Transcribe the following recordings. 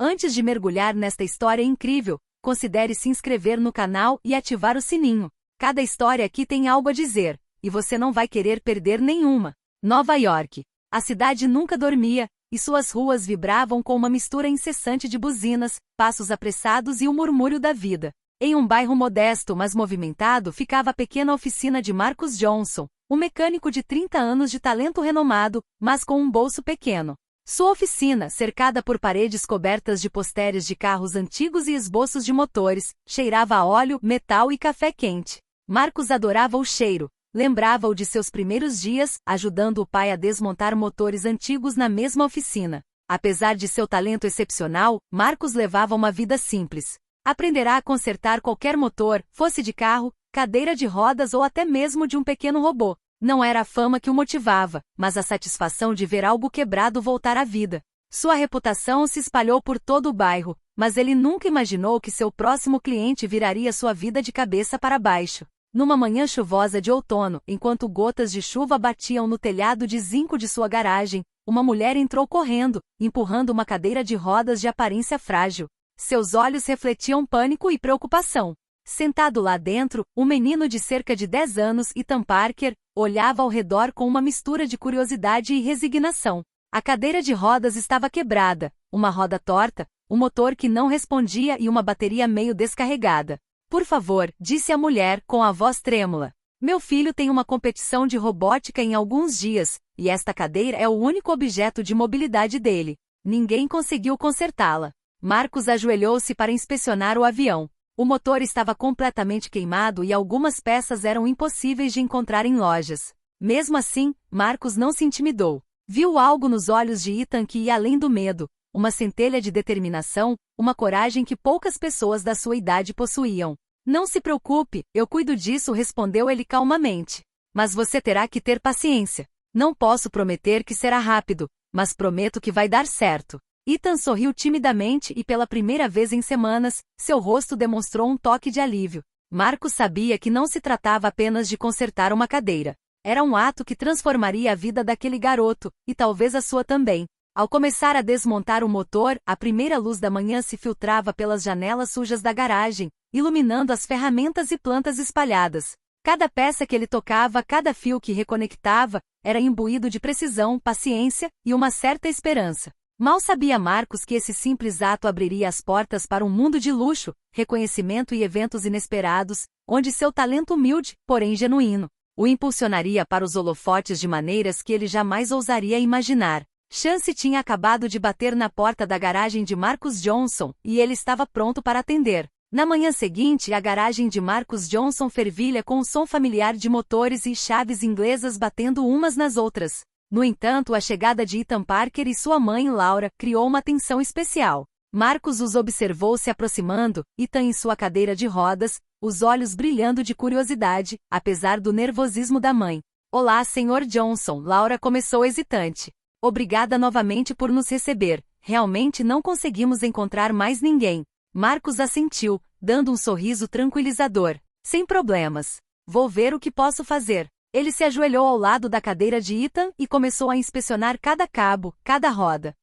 Antes de mergulhar nesta história incrível, considere se inscrever no canal e ativar o sininho. Cada história aqui tem algo a dizer, e você não vai querer perder nenhuma. Nova York. A cidade nunca dormia, e suas ruas vibravam com uma mistura incessante de buzinas, passos apressados e o murmúrio da vida. Em um bairro modesto mas movimentado ficava a pequena oficina de Marcus Johnson, um mecânico de 30 anos de talento renomado, mas com um bolso pequeno. Sua oficina, cercada por paredes cobertas de posteres de carros antigos e esboços de motores, cheirava a óleo, metal e café quente. Marcus adorava o cheiro, lembrava-o de seus primeiros dias, ajudando o pai a desmontar motores antigos na mesma oficina. Apesar de seu talento excepcional, Marcus levava uma vida simples. Aprenderá a consertar qualquer motor, fosse de carro, cadeira de rodas ou até mesmo de um pequeno robô. Não era a fama que o motivava, mas a satisfação de ver algo quebrado voltar à vida. Sua reputação se espalhou por todo o bairro, mas ele nunca imaginou que seu próximo cliente viraria sua vida de cabeça para baixo. Numa manhã chuvosa de outono, enquanto gotas de chuva batiam no telhado de zinco de sua garagem, uma mulher entrou correndo, empurrando uma cadeira de rodas de aparência frágil. Seus olhos refletiam pânico e preocupação. Sentado lá dentro, um menino de cerca de 10 anos, Ethan Parker, olhava ao redor com uma mistura de curiosidade e resignação. A cadeira de rodas estava quebrada, uma roda torta, um motor que não respondia e uma bateria meio descarregada. Por favor, disse a mulher com a voz trêmula. Meu filho tem uma competição de robótica em alguns dias, e esta cadeira é o único objeto de mobilidade dele. Ninguém conseguiu consertá-la. Marcus ajoelhou-se para inspecionar o avião. O motor estava completamente queimado e algumas peças eram impossíveis de encontrar em lojas. Mesmo assim, Marcus não se intimidou. Viu algo nos olhos de Ethan que ia além do medo, uma centelha de determinação, uma coragem que poucas pessoas da sua idade possuíam. Não se preocupe, eu cuido disso, respondeu ele calmamente. Mas você terá que ter paciência. Não posso prometer que será rápido, mas prometo que vai dar certo. Ethan sorriu timidamente e pela primeira vez em semanas, seu rosto demonstrou um toque de alívio. Marcus sabia que não se tratava apenas de consertar uma cadeira. Era um ato que transformaria a vida daquele garoto, e talvez a sua também. Ao começar a desmontar o motor, a primeira luz da manhã se filtrava pelas janelas sujas da garagem, iluminando as ferramentas e plantas espalhadas. Cada peça que ele tocava, cada fio que reconectava, era imbuído de precisão, paciência e uma certa esperança. Mal sabia Marcus que esse simples ato abriria as portas para um mundo de luxo, reconhecimento e eventos inesperados, onde seu talento humilde, porém genuíno, o impulsionaria para os holofotes de maneiras que ele jamais ousaria imaginar. Chance tinha acabado de bater na porta da garagem de Marcus Johnson, e ele estava pronto para atender. Na manhã seguinte, a garagem de Marcus Johnson fervilha com o som familiar de motores e chaves inglesas batendo umas nas outras. No entanto, a chegada de Ethan Parker e sua mãe Laura criou uma tensão especial. Marcus os observou se aproximando, Ethan em sua cadeira de rodas, os olhos brilhando de curiosidade, apesar do nervosismo da mãe. Olá, Sr. Johnson, Laura começou hesitante. Obrigada novamente por nos receber. Realmente não conseguimos encontrar mais ninguém. Marcus assentiu, dando um sorriso tranquilizador. Sem problemas. Vou ver o que posso fazer. Ele se ajoelhou ao lado da cadeira de Ethan e começou a inspecionar cada cabo, cada roda.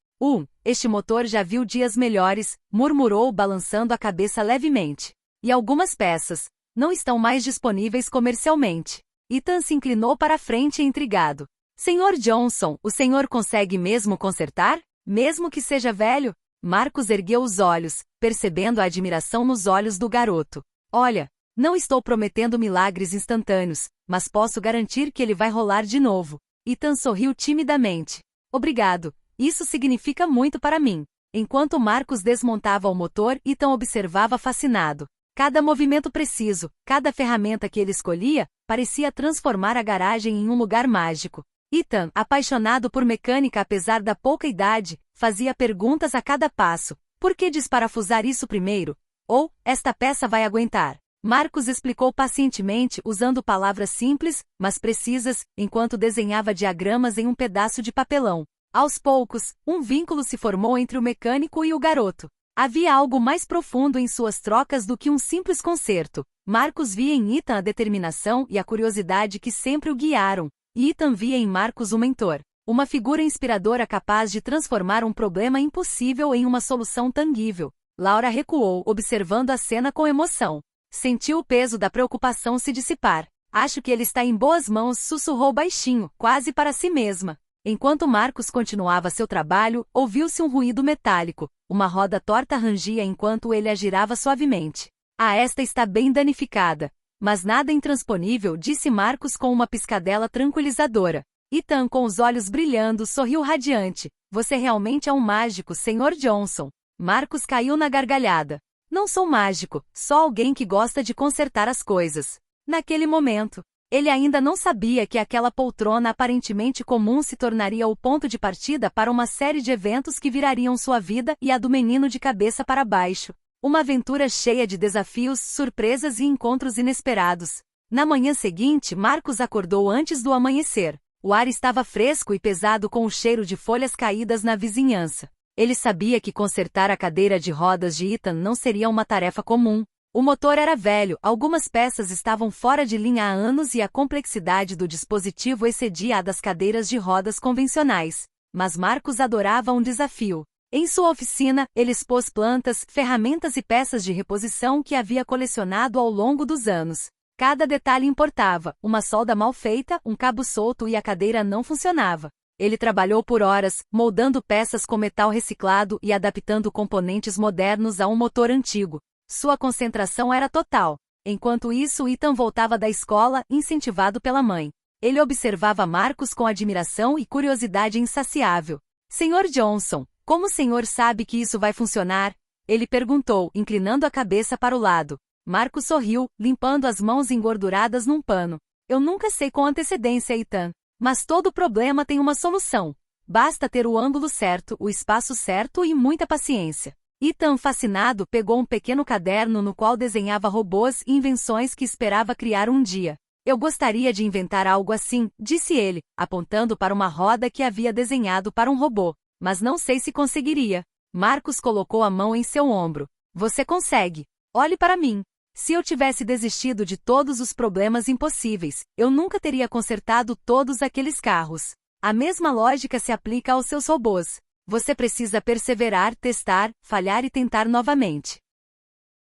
Este motor já viu dias melhores, murmurou balançando a cabeça levemente. E algumas peças não estão mais disponíveis comercialmente. Ethan se inclinou para a frente intrigado. Sr. Johnson, o senhor consegue mesmo consertar? Mesmo que seja velho? Marcus ergueu os olhos, percebendo a admiração nos olhos do garoto. Olha, não estou prometendo milagres instantâneos, mas posso garantir que ele vai rolar de novo. Ethan sorriu timidamente. Obrigado, isso significa muito para mim. Enquanto Marcus desmontava o motor, Ethan observava fascinado. Cada movimento preciso, cada ferramenta que ele escolhia, parecia transformar a garagem em um lugar mágico. Ethan, apaixonado por mecânica apesar da pouca idade, fazia perguntas a cada passo. Por que desparafusar isso primeiro? Ou, esta peça vai aguentar? Marcus explicou pacientemente usando palavras simples, mas precisas, enquanto desenhava diagramas em um pedaço de papelão. Aos poucos, um vínculo se formou entre o mecânico e o garoto. Havia algo mais profundo em suas trocas do que um simples conserto. Marcus via em Ethan a determinação e a curiosidade que sempre o guiaram. E Ethan via em Marcus um mentor. Uma figura inspiradora capaz de transformar um problema impossível em uma solução tangível. Laura recuou, observando a cena com emoção. Sentiu o peso da preocupação se dissipar. Acho que ele está em boas mãos, sussurrou baixinho, quase para si mesma. Enquanto Marcos continuava seu trabalho, ouviu-se um ruído metálico. Uma roda torta rangia enquanto ele a girava suavemente. Esta está bem danificada. Mas nada intransponível, disse Marcos com uma piscadela tranquilizadora. Ethan, com os olhos brilhando, sorriu radiante. Você realmente é um mágico, Sr. Johnson. Marcos caiu na gargalhada. Não sou mágico, só alguém que gosta de consertar as coisas. Naquele momento, ele ainda não sabia que aquela poltrona aparentemente comum se tornaria o ponto de partida para uma série de eventos que virariam sua vida e a do menino de cabeça para baixo. Uma aventura cheia de desafios, surpresas e encontros inesperados. Na manhã seguinte, Marcos acordou antes do amanhecer. O ar estava fresco e pesado com o cheiro de folhas caídas na vizinhança. Ele sabia que consertar a cadeira de rodas de Ethan não seria uma tarefa comum. O motor era velho, algumas peças estavam fora de linha há anos e a complexidade do dispositivo excedia a das cadeiras de rodas convencionais. Mas Marcos adorava um desafio. Em sua oficina, ele expôs plantas, ferramentas e peças de reposição que havia colecionado ao longo dos anos. Cada detalhe importava, uma solda mal feita, um cabo solto e a cadeira não funcionava. Ele trabalhou por horas, moldando peças com metal reciclado e adaptando componentes modernos a um motor antigo. Sua concentração era total. Enquanto isso, Ethan voltava da escola, incentivado pela mãe. Ele observava Marcos com admiração e curiosidade insaciável. Sr. Johnson, como o senhor sabe que isso vai funcionar? Ele perguntou, inclinando a cabeça para o lado. Marcos sorriu, limpando as mãos engorduradas num pano. Eu nunca sei com antecedência, Ethan. Mas todo problema tem uma solução. Basta ter o ângulo certo, o espaço certo e muita paciência. Ethan, fascinado, pegou um pequeno caderno no qual desenhava robôs e invenções que esperava criar um dia. Eu gostaria de inventar algo assim, disse ele, apontando para uma roda que havia desenhado para um robô. Mas não sei se conseguiria. Marcos colocou a mão em seu ombro. Você consegue. Olhe para mim. Se eu tivesse desistido de todos os problemas impossíveis, eu nunca teria consertado todos aqueles carros. A mesma lógica se aplica aos seus robôs. Você precisa perseverar, testar, falhar e tentar novamente.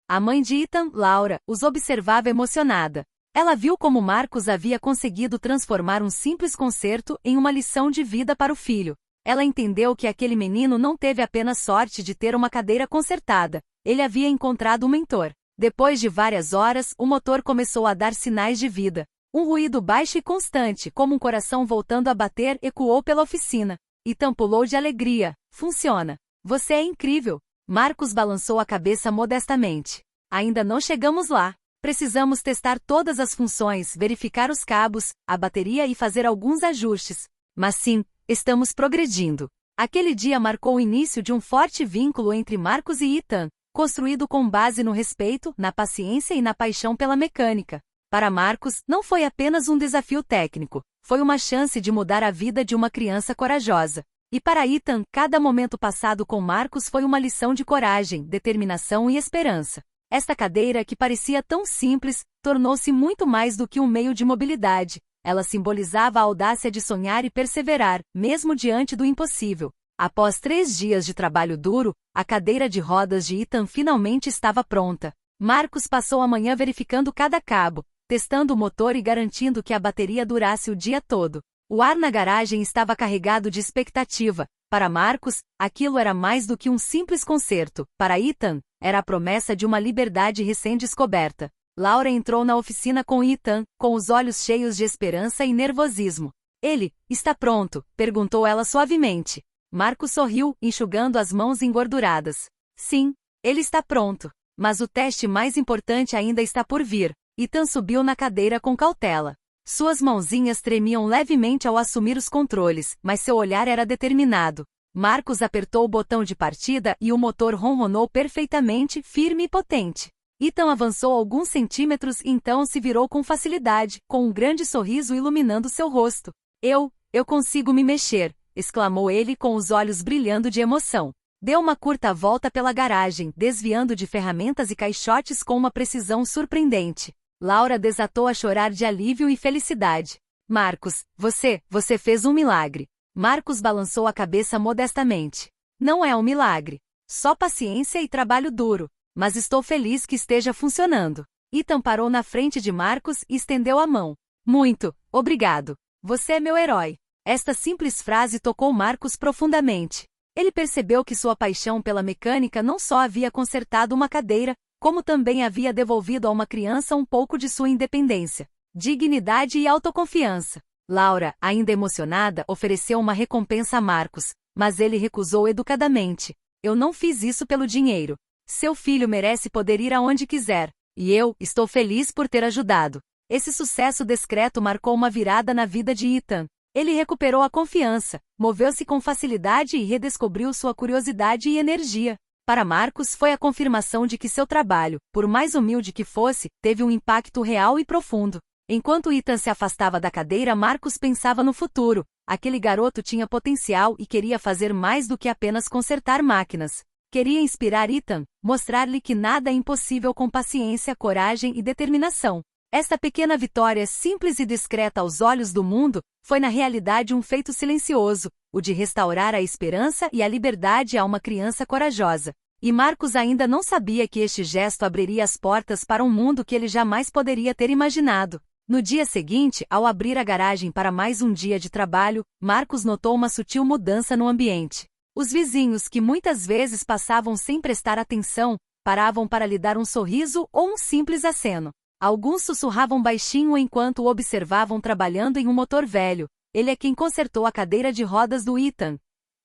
A mãe de Ethan, Laura, os observava emocionada. Ela viu como Marcos havia conseguido transformar um simples concerto em uma lição de vida para o filho. Ela entendeu que aquele menino não teve apenas sorte de ter uma cadeira consertada, ele havia encontrado um mentor. Depois de várias horas, o motor começou a dar sinais de vida. Um ruído baixo e constante, como um coração voltando a bater, ecoou pela oficina. Ethan pulou de alegria. Funciona. Você é incrível. Marcos balançou a cabeça modestamente. Ainda não chegamos lá. Precisamos testar todas as funções, verificar os cabos, a bateria e fazer alguns ajustes. Mas sim, estamos progredindo. Aquele dia marcou o início de um forte vínculo entre Marcos e Ethan, construído com base no respeito, na paciência e na paixão pela mecânica. Para Marcos, não foi apenas um desafio técnico, foi uma chance de mudar a vida de uma criança corajosa. E para Ethan, cada momento passado com Marcos foi uma lição de coragem, determinação e esperança. Esta cadeira, que parecia tão simples, tornou-se muito mais do que um meio de mobilidade. Ela simbolizava a audácia de sonhar e perseverar, mesmo diante do impossível. Após 3 dias de trabalho duro, a cadeira de rodas de Ethan finalmente estava pronta. Marcos passou a manhã verificando cada cabo, testando o motor e garantindo que a bateria durasse o dia todo. O ar na garagem estava carregado de expectativa. Para Marcos, aquilo era mais do que um simples concerto. Para Ethan, era a promessa de uma liberdade recém-descoberta. Laura entrou na oficina com Ethan, com os olhos cheios de esperança e nervosismo. Ele, está pronto? Perguntou ela suavemente. Marcos sorriu, enxugando as mãos engorduradas. Sim, ele está pronto. Mas o teste mais importante ainda está por vir. Ethan subiu na cadeira com cautela. Suas mãozinhas tremiam levemente ao assumir os controles, mas seu olhar era determinado. Marcos apertou o botão de partida e o motor ronronou perfeitamente, firme e potente. Ethan avançou alguns centímetros e então se virou com facilidade, com um grande sorriso iluminando seu rosto. Eu consigo me mexer, exclamou ele com os olhos brilhando de emoção. Deu uma curta volta pela garagem, desviando de ferramentas e caixotes com uma precisão surpreendente. Laura desatou a chorar de alívio e felicidade. Marcos, você fez um milagre. Marcos balançou a cabeça modestamente. Não é um milagre. Só paciência e trabalho duro. Mas estou feliz que esteja funcionando. Ethan parou na frente de Marcos e estendeu a mão. Muito obrigado. Você é meu herói. Esta simples frase tocou Marcos profundamente. Ele percebeu que sua paixão pela mecânica não só havia consertado uma cadeira, como também havia devolvido a uma criança um pouco de sua independência, dignidade e autoconfiança. Laura, ainda emocionada, ofereceu uma recompensa a Marcos, mas ele recusou educadamente. Eu não fiz isso pelo dinheiro. Seu filho merece poder ir aonde quiser, e eu estou feliz por ter ajudado. Esse sucesso discreto marcou uma virada na vida de Ethan. Ele recuperou a confiança, moveu-se com facilidade e redescobriu sua curiosidade e energia. Para Marcos foi a confirmação de que seu trabalho, por mais humilde que fosse, teve um impacto real e profundo. Enquanto Ethan se afastava da cadeira, Marcos pensava no futuro. Aquele garoto tinha potencial e queria fazer mais do que apenas consertar máquinas. Queria inspirar Ethan, mostrar-lhe que nada é impossível com paciência, coragem e determinação. Esta pequena vitória, simples e discreta aos olhos do mundo, foi na realidade um feito silencioso, o de restaurar a esperança e a liberdade a uma criança corajosa. E Marcos ainda não sabia que este gesto abriria as portas para um mundo que ele jamais poderia ter imaginado. No dia seguinte, ao abrir a garagem para mais um dia de trabalho, Marcos notou uma sutil mudança no ambiente. Os vizinhos, que muitas vezes passavam sem prestar atenção, paravam para lhe dar um sorriso ou um simples aceno. Alguns sussurravam baixinho enquanto o observavam trabalhando em um motor velho. Ele é quem consertou a cadeira de rodas do Ethan.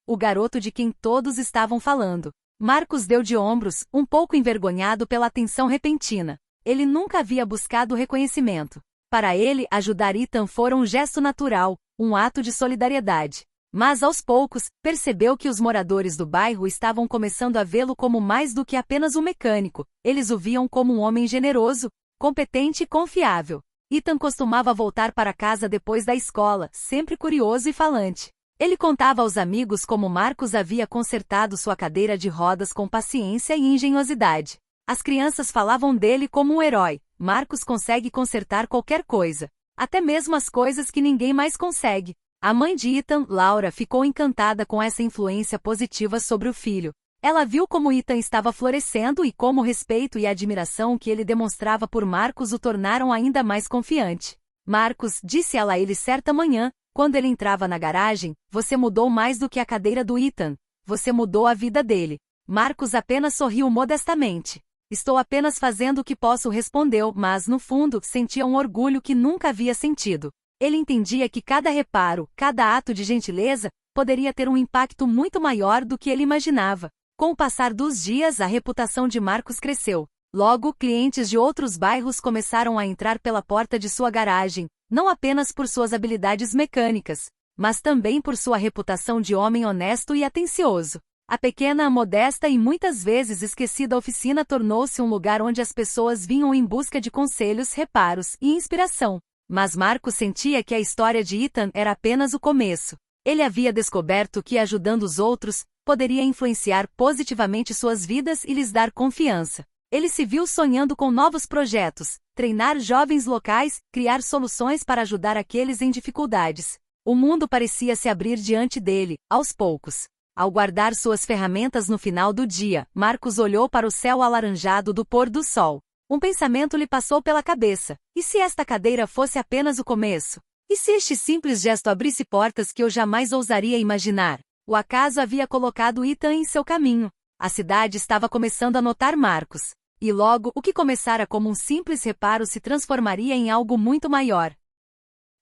O garoto de quem todos estavam falando. Marcos deu de ombros, um pouco envergonhado pela atenção repentina. Ele nunca havia buscado reconhecimento. Para ele, ajudar Ethan fora um gesto natural, um ato de solidariedade. Mas aos poucos, percebeu que os moradores do bairro estavam começando a vê-lo como mais do que apenas um mecânico. Eles o viam como um homem generoso, competente e confiável. Ethan costumava voltar para casa depois da escola, sempre curioso e falante. Ele contava aos amigos como Marcos havia consertado sua cadeira de rodas com paciência e engenhosidade. As crianças falavam dele como um herói. Marcos consegue consertar qualquer coisa, até mesmo as coisas que ninguém mais consegue. A mãe de Ethan, Laura, ficou encantada com essa influência positiva sobre o filho. Ela viu como Ethan estava florescendo e como o respeito e a admiração que ele demonstrava por Marcos o tornaram ainda mais confiante. Marcos, disse ela a ele certa manhã, quando ele entrava na garagem, você mudou mais do que a cadeira do Ethan. Você mudou a vida dele. Marcos apenas sorriu modestamente. Estou apenas fazendo o que posso, respondeu, mas no fundo, sentia um orgulho que nunca havia sentido. Ele entendia que cada reparo, cada ato de gentileza, poderia ter um impacto muito maior do que ele imaginava. Com o passar dos dias, a reputação de Marcos cresceu. Logo, clientes de outros bairros começaram a entrar pela porta de sua garagem, não apenas por suas habilidades mecânicas, mas também por sua reputação de homem honesto e atencioso. A pequena, modesta e muitas vezes esquecida oficina tornou-se um lugar onde as pessoas vinham em busca de conselhos, reparos e inspiração. Mas Marcos sentia que a história de Ethan era apenas o começo. Ele havia descoberto que, ajudando os outros, poderia influenciar positivamente suas vidas e lhes dar confiança. Ele se viu sonhando com novos projetos, treinar jovens locais, criar soluções para ajudar aqueles em dificuldades. O mundo parecia se abrir diante dele, aos poucos. Ao guardar suas ferramentas no final do dia, Marcos olhou para o céu alaranjado do pôr do sol. Um pensamento lhe passou pela cabeça. E se esta cadeira fosse apenas o começo? E se este simples gesto abrisse portas que eu jamais ousaria imaginar? O acaso havia colocado Ethan em seu caminho. A cidade estava começando a notar Marcos. E logo, o que começara como um simples reparo se transformaria em algo muito maior.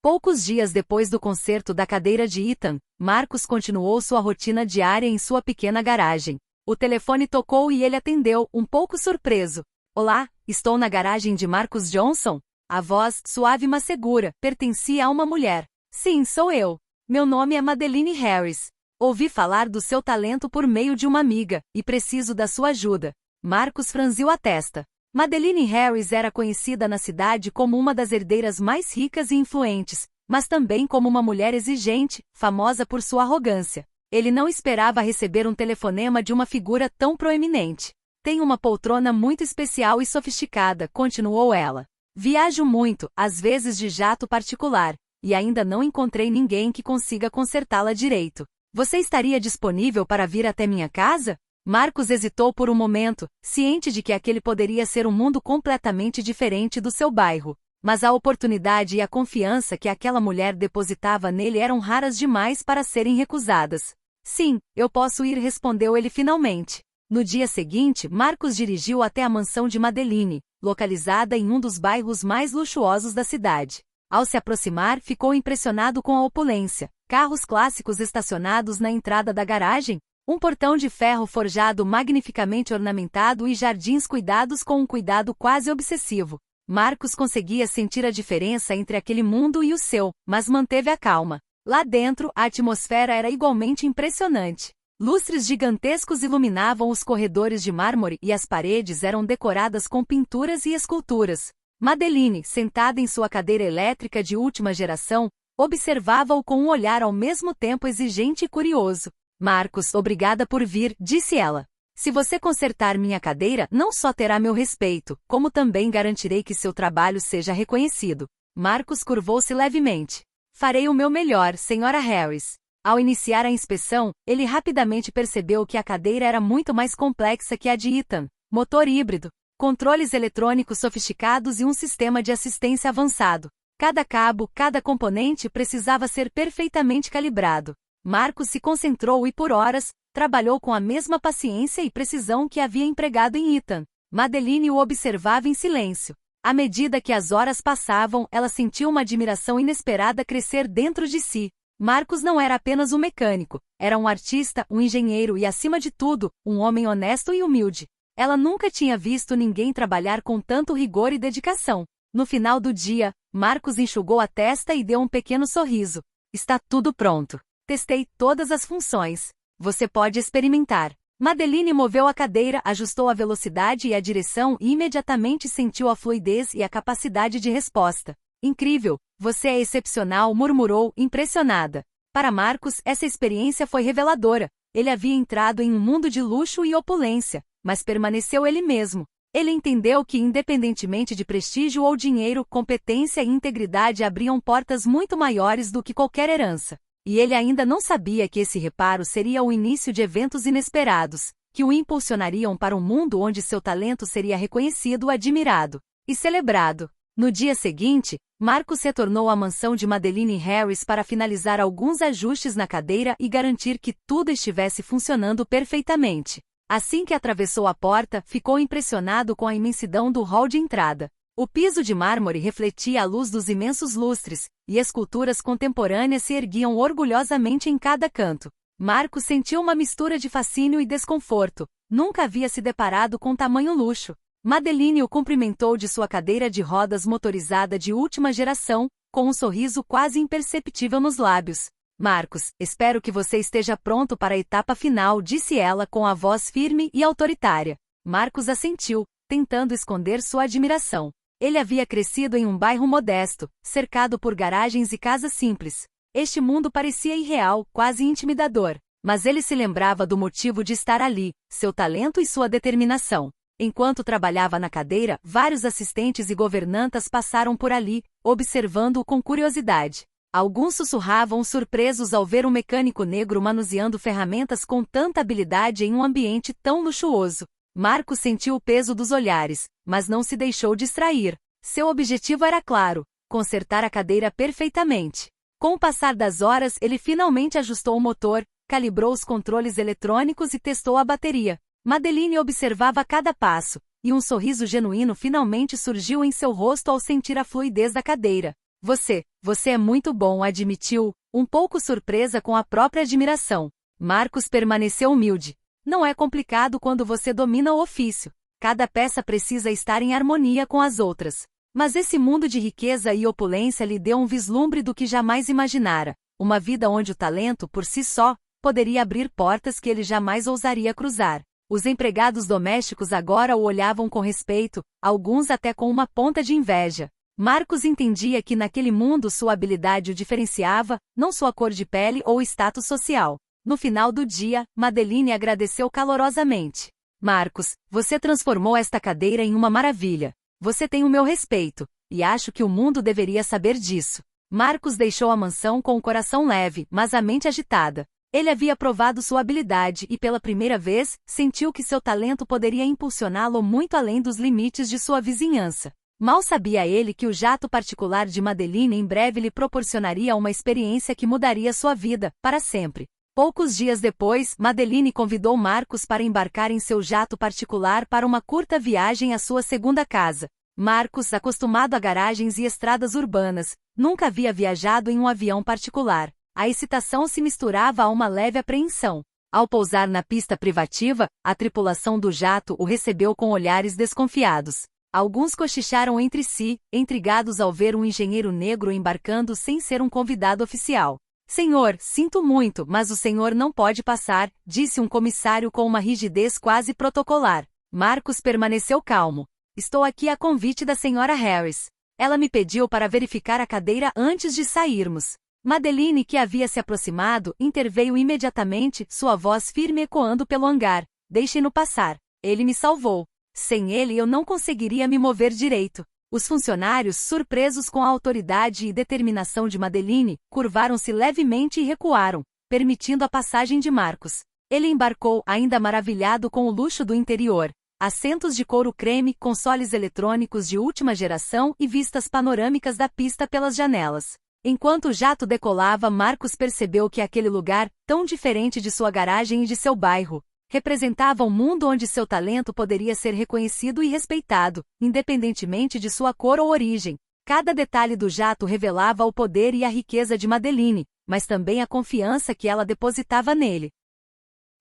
Poucos dias depois do concerto da cadeira de Ethan, Marcos continuou sua rotina diária em sua pequena garagem. O telefone tocou e ele atendeu, um pouco surpreso. Olá, estou na garagem de Marcos Johnson? A voz, suave mas segura, pertencia a uma mulher. Sim, sou eu. Meu nome é Madeline Harris. Ouvi falar do seu talento por meio de uma amiga, e preciso da sua ajuda. Marcos franziu a testa. Madeline Harris era conhecida na cidade como uma das herdeiras mais ricas e influentes, mas também como uma mulher exigente, famosa por sua arrogância. Ele não esperava receber um telefonema de uma figura tão proeminente. Tem uma poltrona muito especial e sofisticada, continuou ela. Viajo muito, às vezes de jato particular, e ainda não encontrei ninguém que consiga consertá-la direito. Você estaria disponível para vir até minha casa? Marcos hesitou por um momento, ciente de que aquele poderia ser um mundo completamente diferente do seu bairro. Mas a oportunidade e a confiança que aquela mulher depositava nele eram raras demais para serem recusadas. Sim, eu posso ir, respondeu ele finalmente. No dia seguinte, Marcos dirigiu até a mansão de Madeline, localizada em um dos bairros mais luxuosos da cidade. Ao se aproximar, ficou impressionado com a opulência. Carros clássicos estacionados na entrada da garagem, um portão de ferro forjado magnificamente ornamentado e jardins cuidados com um cuidado quase obsessivo. Marcos conseguia sentir a diferença entre aquele mundo e o seu, mas manteve a calma. Lá dentro, a atmosfera era igualmente impressionante. Lustres gigantescos iluminavam os corredores de mármore e as paredes eram decoradas com pinturas e esculturas. Madeline, sentada em sua cadeira elétrica de última geração, observava-o com um olhar ao mesmo tempo exigente e curioso. Marcos, obrigada por vir, disse ela. Se você consertar minha cadeira, não só terá meu respeito, como também garantirei que seu trabalho seja reconhecido. Marcos curvou-se levemente. Farei o meu melhor, Sra. Harris. Ao iniciar a inspeção, ele rapidamente percebeu que a cadeira era muito mais complexa que a de Ethan. Motor híbrido, controles eletrônicos sofisticados e um sistema de assistência avançado. Cada cabo, cada componente precisava ser perfeitamente calibrado. Marcos se concentrou e por horas, trabalhou com a mesma paciência e precisão que havia empregado em Ethan. Madeline o observava em silêncio. À medida que as horas passavam, ela sentiu uma admiração inesperada crescer dentro de si. Marcos não era apenas um mecânico, era um artista, um engenheiro e, acima de tudo, um homem honesto e humilde. Ela nunca tinha visto ninguém trabalhar com tanto rigor e dedicação. No final do dia, Marcos enxugou a testa e deu um pequeno sorriso. Está tudo pronto. Testei todas as funções. Você pode experimentar. Madeline moveu a cadeira, ajustou a velocidade e a direção e imediatamente sentiu a fluidez e a capacidade de resposta. Incrível, você é excepcional, murmurou, impressionada. Para Marcos, essa experiência foi reveladora. Ele havia entrado em um mundo de luxo e opulência, mas permaneceu ele mesmo. Ele entendeu que, independentemente de prestígio ou dinheiro, competência e integridade abriam portas muito maiores do que qualquer herança. E ele ainda não sabia que esse reparo seria o início de eventos inesperados, que o impulsionariam para um mundo onde seu talento seria reconhecido, admirado e celebrado. No dia seguinte, Marcos retornou à mansão de Madeline Harris para finalizar alguns ajustes na cadeira e garantir que tudo estivesse funcionando perfeitamente. Assim que atravessou a porta, ficou impressionado com a imensidão do hall de entrada. O piso de mármore refletia a luz dos imensos lustres, e esculturas contemporâneas se erguiam orgulhosamente em cada canto. Marcos sentiu uma mistura de fascínio e desconforto. Nunca havia se deparado com tamanho luxo. Madeline o cumprimentou de sua cadeira de rodas motorizada de última geração, com um sorriso quase imperceptível nos lábios. Marcos, espero que você esteja pronto para a etapa final, disse ela com a voz firme e autoritária. Marcos assentiu, tentando esconder sua admiração. Ele havia crescido em um bairro modesto, cercado por garagens e casas simples. Este mundo parecia irreal, quase intimidador, mas ele se lembrava do motivo de estar ali, seu talento e sua determinação. Enquanto trabalhava na cadeira, vários assistentes e governantas passaram por ali, observando-o com curiosidade. Alguns sussurravam surpresos ao ver um mecânico negro manuseando ferramentas com tanta habilidade em um ambiente tão luxuoso. Marcos sentiu o peso dos olhares, mas não se deixou distrair. Seu objetivo era claro: consertar a cadeira perfeitamente. Com o passar das horas, ele finalmente ajustou o motor, calibrou os controles eletrônicos e testou a bateria. Madeline observava cada passo, e um sorriso genuíno finalmente surgiu em seu rosto ao sentir a fluidez da cadeira. Você é muito bom, admitiu, um pouco surpresa com a própria admiração. Marcos permaneceu humilde. Não é complicado quando você domina o ofício. Cada peça precisa estar em harmonia com as outras. Mas esse mundo de riqueza e opulência lhe deu um vislumbre do que jamais imaginara. Uma vida onde o talento, por si só, poderia abrir portas que ele jamais ousaria cruzar. Os empregados domésticos agora o olhavam com respeito, alguns até com uma ponta de inveja. Marcos entendia que naquele mundo sua habilidade o diferenciava, não sua cor de pele ou status social. No final do dia, Madeline agradeceu calorosamente. Marcos, você transformou esta cadeira em uma maravilha. Você tem o meu respeito, e acho que o mundo deveria saber disso. Marcos deixou a mansão com o coração leve, mas a mente agitada. Ele havia provado sua habilidade e, pela primeira vez, sentiu que seu talento poderia impulsioná-lo muito além dos limites de sua vizinhança. Mal sabia ele que o jato particular de Madeline em breve lhe proporcionaria uma experiência que mudaria sua vida, para sempre. Poucos dias depois, Madeline convidou Marcos para embarcar em seu jato particular para uma curta viagem à sua segunda casa. Marcos, acostumado a garagens e estradas urbanas, nunca havia viajado em um avião particular. A excitação se misturava a uma leve apreensão. Ao pousar na pista privativa, a tripulação do jato o recebeu com olhares desconfiados. Alguns cochicharam entre si, intrigados ao ver um engenheiro negro embarcando sem ser um convidado oficial. "Senhor, sinto muito, mas o senhor não pode passar", disse um comissário com uma rigidez quase protocolar. Marcos permaneceu calmo. "Estou aqui a convite da senhora Harris. Ela me pediu para verificar a cadeira antes de sairmos." Madeline, que havia se aproximado, interveio imediatamente, sua voz firme ecoando pelo hangar. "Deixe-no passar. Ele me salvou. Sem ele eu não conseguiria me mover direito." Os funcionários, surpresos com a autoridade e determinação de Madeline, curvaram-se levemente e recuaram, permitindo a passagem de Marcos. Ele embarcou, ainda maravilhado com o luxo do interior. Assentos de couro creme, consoles eletrônicos de última geração e vistas panorâmicas da pista pelas janelas. Enquanto o jato decolava, Marcos percebeu que aquele lugar, tão diferente de sua garagem e de seu bairro, representava um mundo onde seu talento poderia ser reconhecido e respeitado, independentemente de sua cor ou origem. Cada detalhe do jato revelava o poder e a riqueza de Madeline, mas também a confiança que ela depositava nele.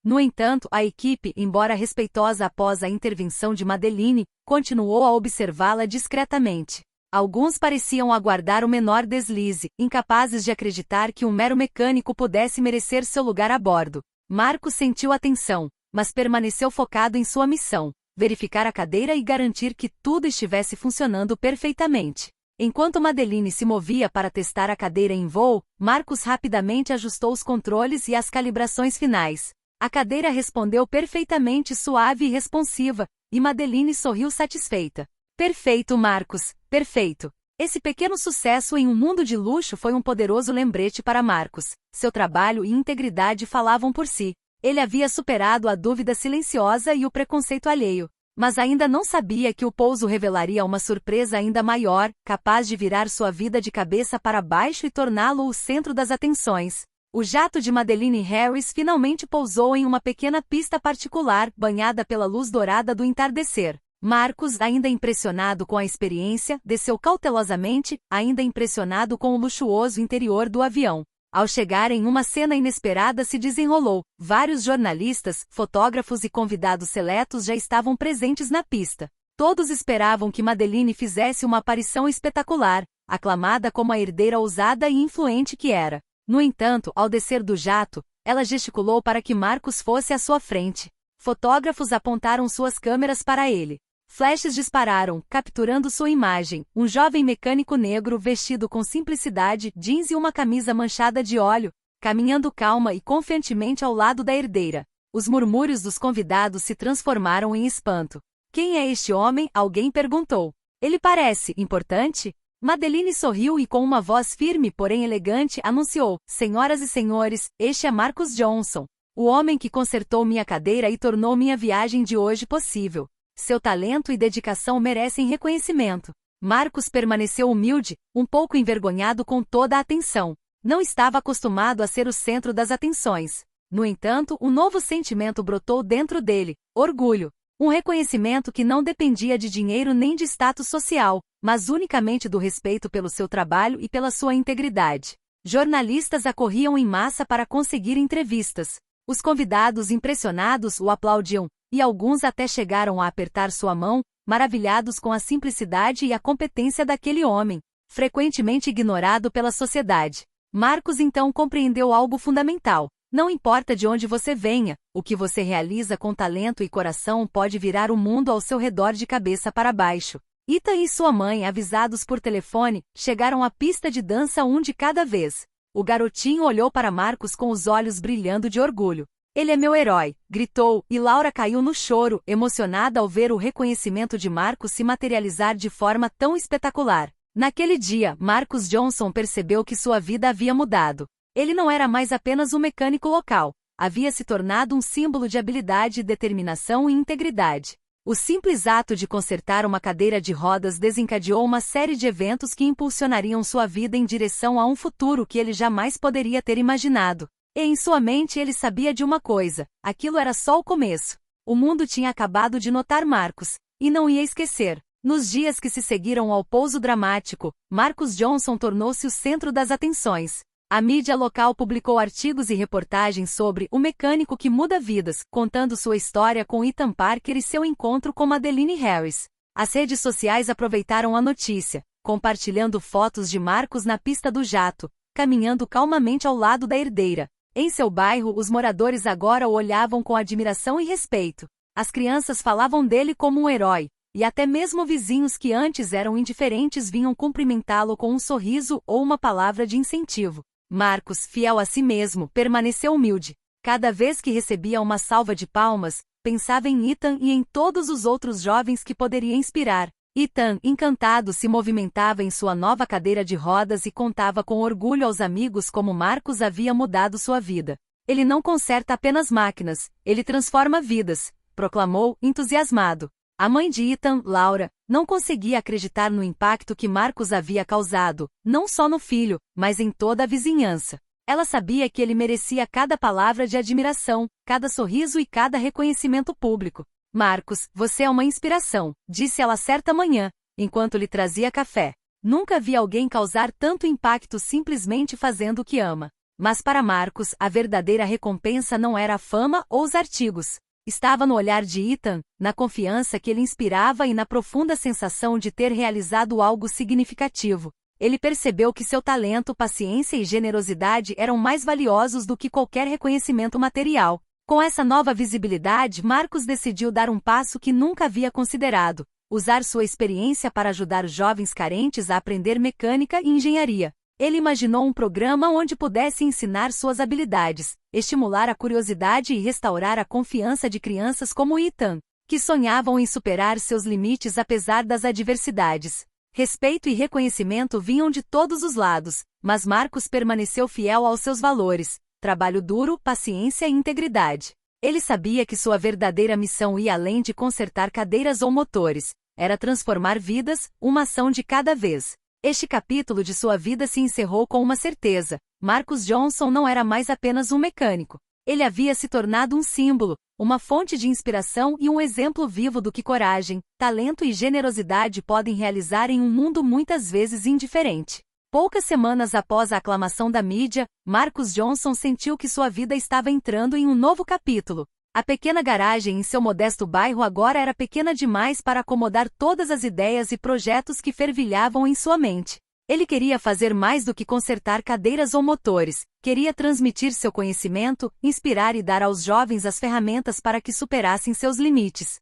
No entanto, a equipe, embora respeitosa após a intervenção de Madeline, continuou a observá-la discretamente. Alguns pareciam aguardar o menor deslize, incapazes de acreditar que um mero mecânico pudesse merecer seu lugar a bordo. Marcos sentiu a tensão, mas permaneceu focado em sua missão: verificar a cadeira e garantir que tudo estivesse funcionando perfeitamente. Enquanto Madeline se movia para testar a cadeira em voo, Marcos rapidamente ajustou os controles e as calibrações finais. A cadeira respondeu perfeitamente, suave e responsiva, e Madeline sorriu satisfeita. "Perfeito, Marcos, perfeito." Esse pequeno sucesso em um mundo de luxo foi um poderoso lembrete para Marcos. Seu trabalho e integridade falavam por si. Ele havia superado a dúvida silenciosa e o preconceito alheio. Mas ainda não sabia que o pouso revelaria uma surpresa ainda maior, capaz de virar sua vida de cabeça para baixo e torná-lo o centro das atenções. O jato de Madeline Harris finalmente pousou em uma pequena pista particular, banhada pela luz dourada do entardecer. Marcos, ainda impressionado com a experiência, desceu cautelosamente, ainda impressionado com o luxuoso interior do avião. Ao chegarem, uma cena inesperada se desenrolou. Vários jornalistas, fotógrafos e convidados seletos já estavam presentes na pista. Todos esperavam que Madeline fizesse uma aparição espetacular, aclamada como a herdeira ousada e influente que era. No entanto, ao descer do jato, ela gesticulou para que Marcos fosse à sua frente. Fotógrafos apontaram suas câmeras para ele. Flashes dispararam, capturando sua imagem: um jovem mecânico negro vestido com simplicidade, jeans e uma camisa manchada de óleo, caminhando calma e confiantemente ao lado da herdeira. Os murmúrios dos convidados se transformaram em espanto. "Quem é este homem?", alguém perguntou. "Ele parece importante?" Madeline sorriu e com uma voz firme, porém elegante, anunciou: "Senhoras e senhores, este é Marcos Johnson, o homem que consertou minha cadeira e tornou minha viagem de hoje possível. Seu talento e dedicação merecem reconhecimento." Marcos permaneceu humilde, um pouco envergonhado com toda a atenção. Não estava acostumado a ser o centro das atenções. No entanto, um novo sentimento brotou dentro dele: orgulho. Um reconhecimento que não dependia de dinheiro nem de status social, mas unicamente do respeito pelo seu trabalho e pela sua integridade. Jornalistas acorriam em massa para conseguir entrevistas. Os convidados impressionados o aplaudiam, e alguns até chegaram a apertar sua mão, maravilhados com a simplicidade e a competência daquele homem, frequentemente ignorado pela sociedade. Marcos então compreendeu algo fundamental: não importa de onde você venha, o que você realiza com talento e coração pode virar o mundo ao seu redor de cabeça para baixo. Ethan e sua mãe, avisados por telefone, chegaram à pista de dança um de cada vez. O garotinho olhou para Marcos com os olhos brilhando de orgulho. "Ele é meu herói", gritou, e Laura caiu no choro, emocionada ao ver o reconhecimento de Marcos se materializar de forma tão espetacular. Naquele dia, Marcus Johnson percebeu que sua vida havia mudado. Ele não era mais apenas um mecânico local. Havia se tornado um símbolo de habilidade, determinação e integridade. O simples ato de consertar uma cadeira de rodas desencadeou uma série de eventos que impulsionariam sua vida em direção a um futuro que ele jamais poderia ter imaginado. E em sua mente ele sabia de uma coisa: aquilo era só o começo. O mundo tinha acabado de notar Marcus, e não ia esquecer. Nos dias que se seguiram ao pouso dramático, Marcus Johnson tornou-se o centro das atenções. A mídia local publicou artigos e reportagens sobre o mecânico que muda vidas, contando sua história com Ethan Parker e seu encontro com Madeline Harris. As redes sociais aproveitaram a notícia, compartilhando fotos de Marcus na pista do jato, caminhando calmamente ao lado da herdeira. Em seu bairro, os moradores agora o olhavam com admiração e respeito. As crianças falavam dele como um herói, e até mesmo vizinhos que antes eram indiferentes vinham cumprimentá-lo com um sorriso ou uma palavra de incentivo. Marcus, fiel a si mesmo, permaneceu humilde. Cada vez que recebia uma salva de palmas, pensava em Ethan e em todos os outros jovens que poderia inspirar. Ethan, encantado, se movimentava em sua nova cadeira de rodas e contava com orgulho aos amigos como Marcus havia mudado sua vida. Ele não conserta apenas máquinas, ele transforma vidas, proclamou, entusiasmado. A mãe de Ethan, Laura, não conseguia acreditar no impacto que Marcus havia causado, não só no filho, mas em toda a vizinhança. Ela sabia que ele merecia cada palavra de admiração, cada sorriso e cada reconhecimento público. Marcus, você é uma inspiração, disse ela certa manhã, enquanto lhe trazia café. Nunca vi alguém causar tanto impacto simplesmente fazendo o que ama. Mas para Marcus, a verdadeira recompensa não era a fama ou os artigos. Estava no olhar de Ethan, na confiança que ele inspirava e na profunda sensação de ter realizado algo significativo. Ele percebeu que seu talento, paciência e generosidade eram mais valiosos do que qualquer reconhecimento material. Com essa nova visibilidade, Marcus decidiu dar um passo que nunca havia considerado: usar sua experiência para ajudar jovens carentes a aprender mecânica e engenharia. Ele imaginou um programa onde pudesse ensinar suas habilidades, estimular a curiosidade e restaurar a confiança de crianças como Ethan, que sonhavam em superar seus limites apesar das adversidades. Respeito e reconhecimento vinham de todos os lados, mas Marcus permaneceu fiel aos seus valores: trabalho duro, paciência e integridade. Ele sabia que sua verdadeira missão ia além de consertar cadeiras ou motores, era transformar vidas, uma ação de cada vez. Este capítulo de sua vida se encerrou com uma certeza: Marcus Johnson não era mais apenas um mecânico. Ele havia se tornado um símbolo, uma fonte de inspiração e um exemplo vivo do que coragem, talento e generosidade podem realizar em um mundo muitas vezes indiferente. Poucas semanas após a aclamação da mídia, Marcus Johnson sentiu que sua vida estava entrando em um novo capítulo. A pequena garagem em seu modesto bairro agora era pequena demais para acomodar todas as ideias e projetos que fervilhavam em sua mente. Ele queria fazer mais do que consertar cadeiras ou motores, queria transmitir seu conhecimento, inspirar e dar aos jovens as ferramentas para que superassem seus limites.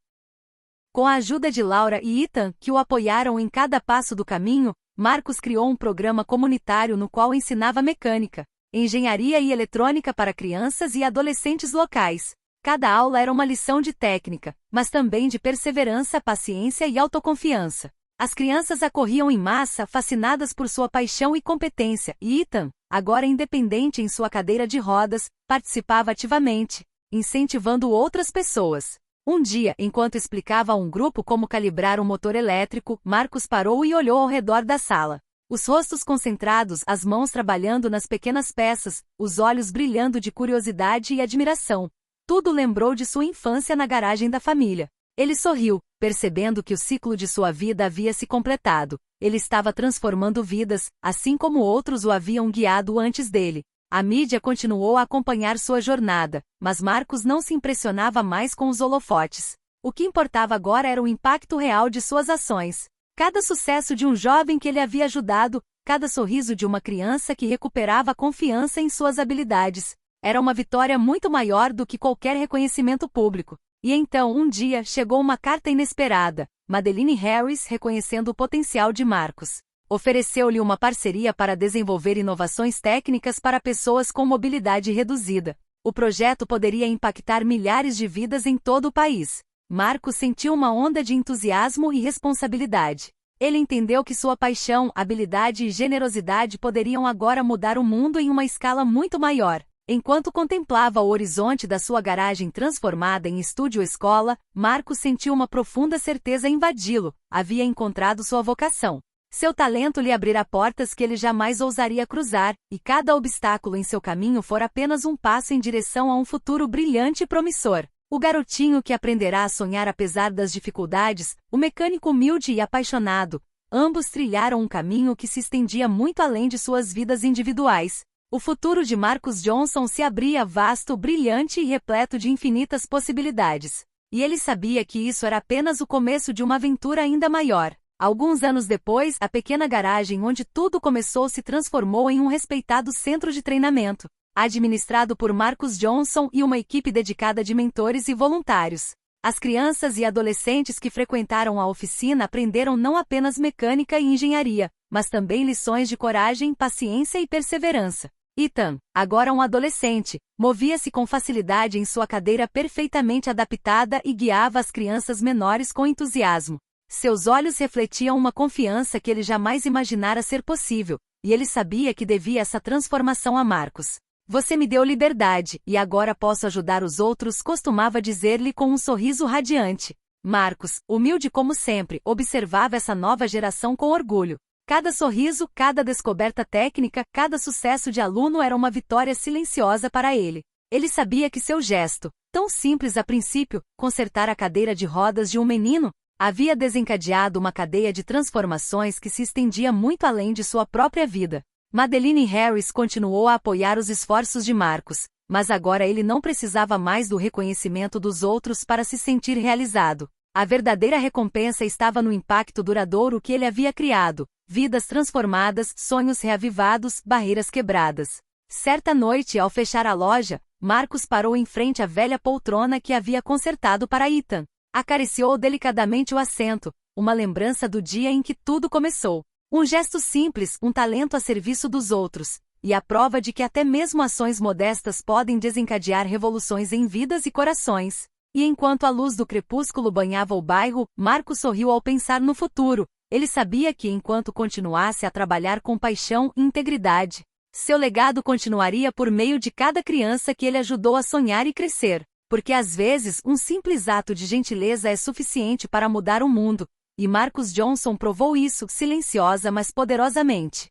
Com a ajuda de Laura e Ethan, que o apoiaram em cada passo do caminho, Marcus criou um programa comunitário no qual ensinava mecânica, engenharia e eletrônica para crianças e adolescentes locais. Cada aula era uma lição de técnica, mas também de perseverança, paciência e autoconfiança. As crianças acorriam em massa, fascinadas por sua paixão e competência, e Ethan, agora independente em sua cadeira de rodas, participava ativamente, incentivando outras pessoas. Um dia, enquanto explicava a um grupo como calibrar um motor elétrico, Marcus parou e olhou ao redor da sala. Os rostos concentrados, as mãos trabalhando nas pequenas peças, os olhos brilhando de curiosidade e admiração. Tudo lembrou de sua infância na garagem da família. Ele sorriu, percebendo que o ciclo de sua vida havia se completado. Ele estava transformando vidas, assim como outros o haviam guiado antes dele. A mídia continuou a acompanhar sua jornada, mas Marcus não se impressionava mais com os holofotes. O que importava agora era o impacto real de suas ações. Cada sucesso de um jovem que ele havia ajudado, cada sorriso de uma criança que recuperava a confiança em suas habilidades. Era uma vitória muito maior do que qualquer reconhecimento público. E então, um dia, chegou uma carta inesperada. Madeline Harris, reconhecendo o potencial de Marcus, ofereceu-lhe uma parceria para desenvolver inovações técnicas para pessoas com mobilidade reduzida. O projeto poderia impactar milhares de vidas em todo o país. Marcus sentiu uma onda de entusiasmo e responsabilidade. Ele entendeu que sua paixão, habilidade e generosidade poderiam agora mudar o mundo em uma escala muito maior. Enquanto contemplava o horizonte da sua garagem transformada em estúdio-escola, Marcos sentiu uma profunda certeza invadi-lo. Havia encontrado sua vocação. Seu talento lhe abrirá portas que ele jamais ousaria cruzar, e cada obstáculo em seu caminho fora apenas um passo em direção a um futuro brilhante e promissor. O garotinho que aprenderá a sonhar apesar das dificuldades, o mecânico humilde e apaixonado, ambos trilharam um caminho que se estendia muito além de suas vidas individuais. O futuro de Marcus Johnson se abria vasto, brilhante e repleto de infinitas possibilidades. E ele sabia que isso era apenas o começo de uma aventura ainda maior. Alguns anos depois, a pequena garagem onde tudo começou se transformou em um respeitado centro de treinamento, administrado por Marcus Johnson e uma equipe dedicada de mentores e voluntários. As crianças e adolescentes que frequentaram a oficina aprenderam não apenas mecânica e engenharia, mas também lições de coragem, paciência e perseverança. Ethan, agora um adolescente, movia-se com facilidade em sua cadeira perfeitamente adaptada e guiava as crianças menores com entusiasmo. Seus olhos refletiam uma confiança que ele jamais imaginara ser possível, e ele sabia que devia essa transformação a Marcus. Você me deu liberdade, e agora posso ajudar os outros, costumava dizer-lhe com um sorriso radiante. Marcus, humilde como sempre, observava essa nova geração com orgulho. Cada sorriso, cada descoberta técnica, cada sucesso de aluno era uma vitória silenciosa para ele. Ele sabia que seu gesto, tão simples a princípio, consertar a cadeira de rodas de um menino, havia desencadeado uma cadeia de transformações que se estendia muito além de sua própria vida. Madeline Harris continuou a apoiar os esforços de Marcus, mas agora ele não precisava mais do reconhecimento dos outros para se sentir realizado. A verdadeira recompensa estava no impacto duradouro que ele havia criado. Vidas transformadas, sonhos reavivados, barreiras quebradas. Certa noite, ao fechar a loja, Marcus parou em frente à velha poltrona que havia consertado para Ethan. Acariciou delicadamente o assento, uma lembrança do dia em que tudo começou. Um gesto simples, um talento a serviço dos outros, e a prova de que até mesmo ações modestas podem desencadear revoluções em vidas e corações. E enquanto a luz do crepúsculo banhava o bairro, Marcus sorriu ao pensar no futuro. Ele sabia que enquanto continuasse a trabalhar com paixão e integridade, seu legado continuaria por meio de cada criança que ele ajudou a sonhar e crescer. Porque às vezes um simples ato de gentileza é suficiente para mudar o mundo. E Marcus Johnson provou isso, silenciosa mas poderosamente.